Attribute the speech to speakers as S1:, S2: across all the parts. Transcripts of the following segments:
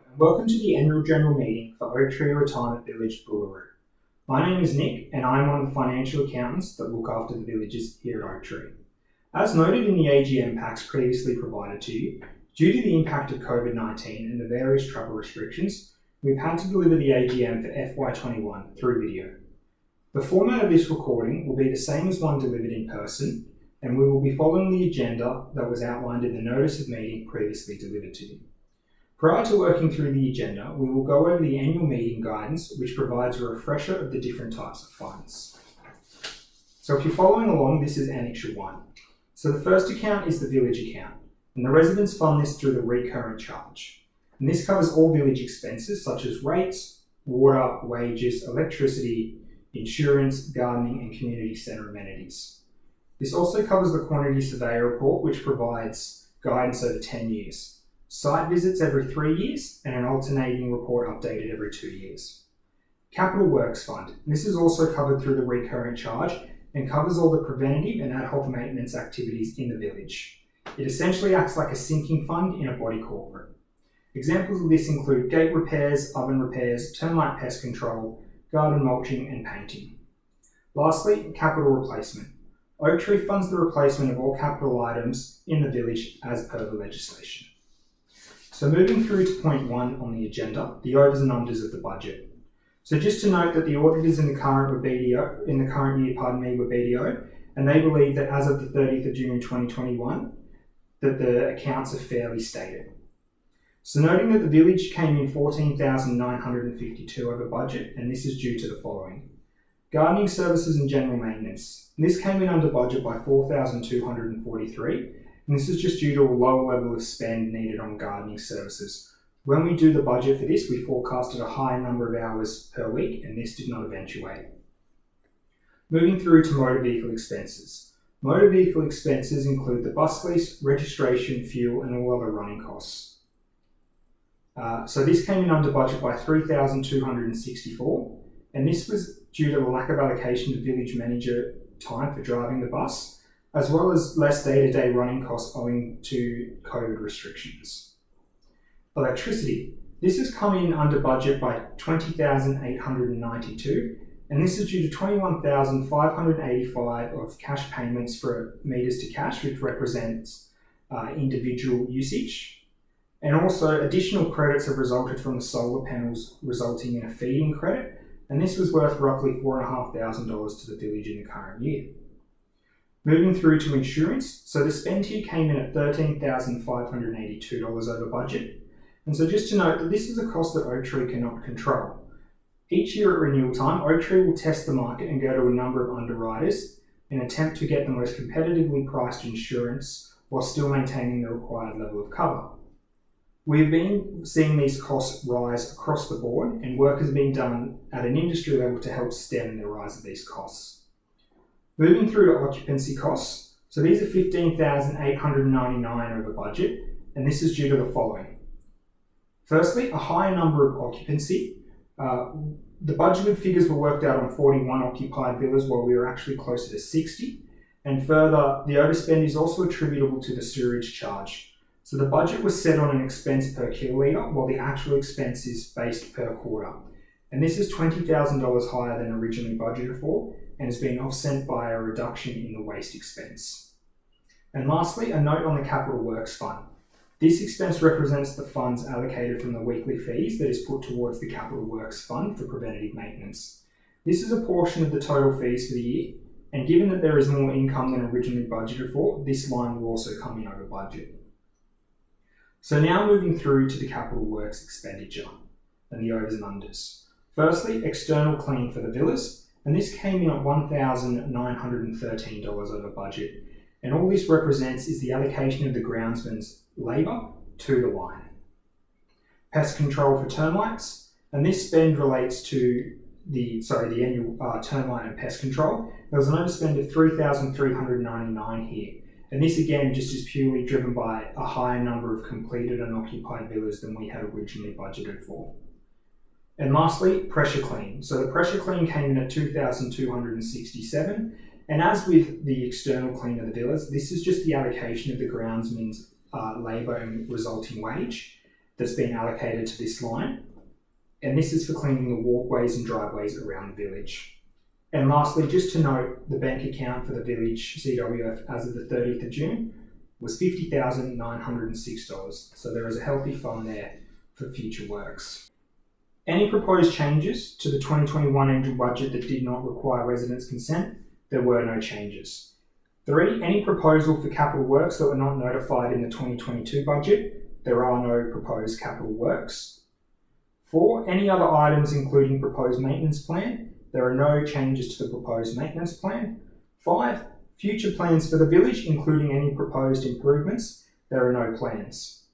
S1: and welcome to the annual general meeting for Oak Tree Retirement Village, Boolaroo. My name is Nick, and I am one of the financial accountants that look after the villages here at Oak Tree. As noted in the AGM packs previously provided to you, due to the impact of COVID-19 and the various travel restrictions, we've had to deliver the AGM for FY21 through video. The format of this recording will be the same as one delivered in person, and we will be following the agenda that was outlined in the notice of meeting previously delivered to you. Prior to working through the agenda, we will go over the annual meeting guidance, which provides a refresher of the different types of funds. So if you're following along, this is Annexure 1. So the first account is the village account, and the residents fund this through the recurrent charge. And this covers all village expenses such as rates, water, wages, electricity, insurance, gardening, and community centre amenities. This also covers the quantity surveyor report, which provides guidance over 10 years, site visits every 3 years, and an alternating report updated every 2 years. Capital Works Fund. This is also covered through the recurrent charge and covers all the preventative and ad hoc maintenance activities in the village. It essentially acts like a sinking fund in a body corporate. Examples of this include gate repairs, oven repairs, termite pest control, garden mulching, and painting. Lastly, capital replacement. Oak Tree funds the replacement of all capital items in the village as per the legislation. So moving through to point 1 on the agenda, the overs and unders of the budget. So just to note that the auditors in the current year were BDO, and they believe that as of the 30th of June 2021, that the accounts are fairly stated. So noting that the village came in 14,952 over budget, and this is due to the following. Gardening services and general maintenance. This came in under budget by 4,243, and this is just due to a lower level of spend needed on gardening services. When we do the budget for this, we forecasted a higher number of hours per week, and this did not eventuate. Moving through to motor vehicle expenses. Motor vehicle expenses include the bus lease, registration, fuel, and all other running costs. So this came in under budget by 3,264, and this was due to the lack of allocation to village manager time for driving the bus, as well as less day-to-day running costs owing to COVID restrictions. Electricity. This has come in under budget by 20,892, and this is due to 21,585 of cash payments for meters to cash, which represents individual usage. And also additional credits have resulted from the solar panels, resulting in a feed-in credit, and this was worth roughly $4,500 to the village in the current year. Moving through to insurance, so the spend here came in at $13,582 over budget. And so just to note that this is a cost that Oak Tree cannot control. Each year at renewal time, Oak Tree will test the market and go to a number of underwriters in an attempt to get the most competitively priced insurance while still maintaining the required level of cover. We've been seeing these costs rise across the board, and work has been done at an industry level to help stem the rise of these costs. Moving through to occupancy costs, so these are $15,899 over budget, and this is due to the following. Firstly, a higher number of occupancy. The budgeted figures were worked out on 41 occupied villas while we were actually closer to 60, and further, the overspend is also attributable to the sewerage charge. So the budget was set on an expense per kilolitre, while the actual expense is based per quarter. And this is $20,000 higher than originally budgeted for, and has been offset by a reduction in the waste expense. And lastly, a note on the Capital Works Fund. This expense represents the funds allocated from the weekly fees that is put towards the Capital Works Fund for preventative maintenance. This is a portion of the total fees for the year, and given that there is more income than originally budgeted for, this line will also come in over budget. So now moving through to the capital works expenditure and the overs and unders. Firstly, external clean for the villas, and this came in at $1,913 over budget. And all this represents is the allocation of the groundsman's labour to the line. Pest control for termites, and this spend relates to the annual termite and pest control. There was an overspend of $3,399 here. And this again just is purely driven by a higher number of completed and occupied villas than we had originally budgeted for. And lastly, pressure clean. So the pressure clean came in at $2,267. And as with the external clean of the villas, this is just the allocation of the groundsman's labour and resulting wage. that's been allocated to this line, and this is for cleaning the walkways and driveways around the village. And lastly, just to note, the bank account for the village CWF as of the 30th of June was $50,906, so there is a healthy fund there for future works. Any proposed changes to the 2021 annual budget that did not require residents' consent? There were no changes. 3. Any proposal for capital works that were not notified in the 2022 budget? There are no proposed capital works. 4. Any other items including proposed maintenance plan? There are no changes to the proposed maintenance plan. 5. Future plans for the village, including any proposed improvements? There are no plans.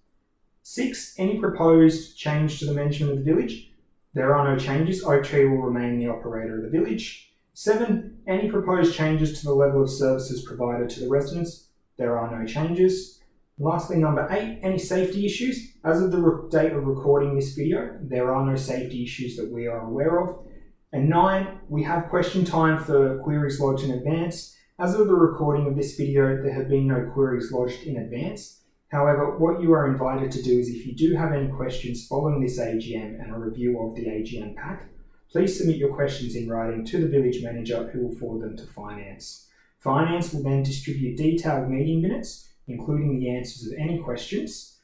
S1: 6. Any proposed change to the management of the village? There are no changes. Oak Tree will remain the operator of the village. 7. Any proposed changes to the level of services provided to the residents? There are no changes. Lastly, number 8, any safety issues? As of the date of recording this video, there are no safety issues that we are aware of. And 9, we have question time for queries lodged in advance. As of the recording of this video, there have been no queries lodged in advance. However, what you are invited to do is, if you do have any questions following this AGM and a review of the AGM pack, please submit your questions in writing to the village manager, who will forward them to Finance. Finance will then distribute detailed meeting minutes, including the answers of any questions,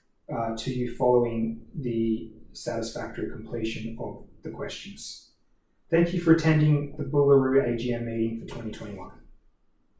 S1: to you following the satisfactory completion of the questions. Thank you for attending the Boolaroo AGM meeting for 2021.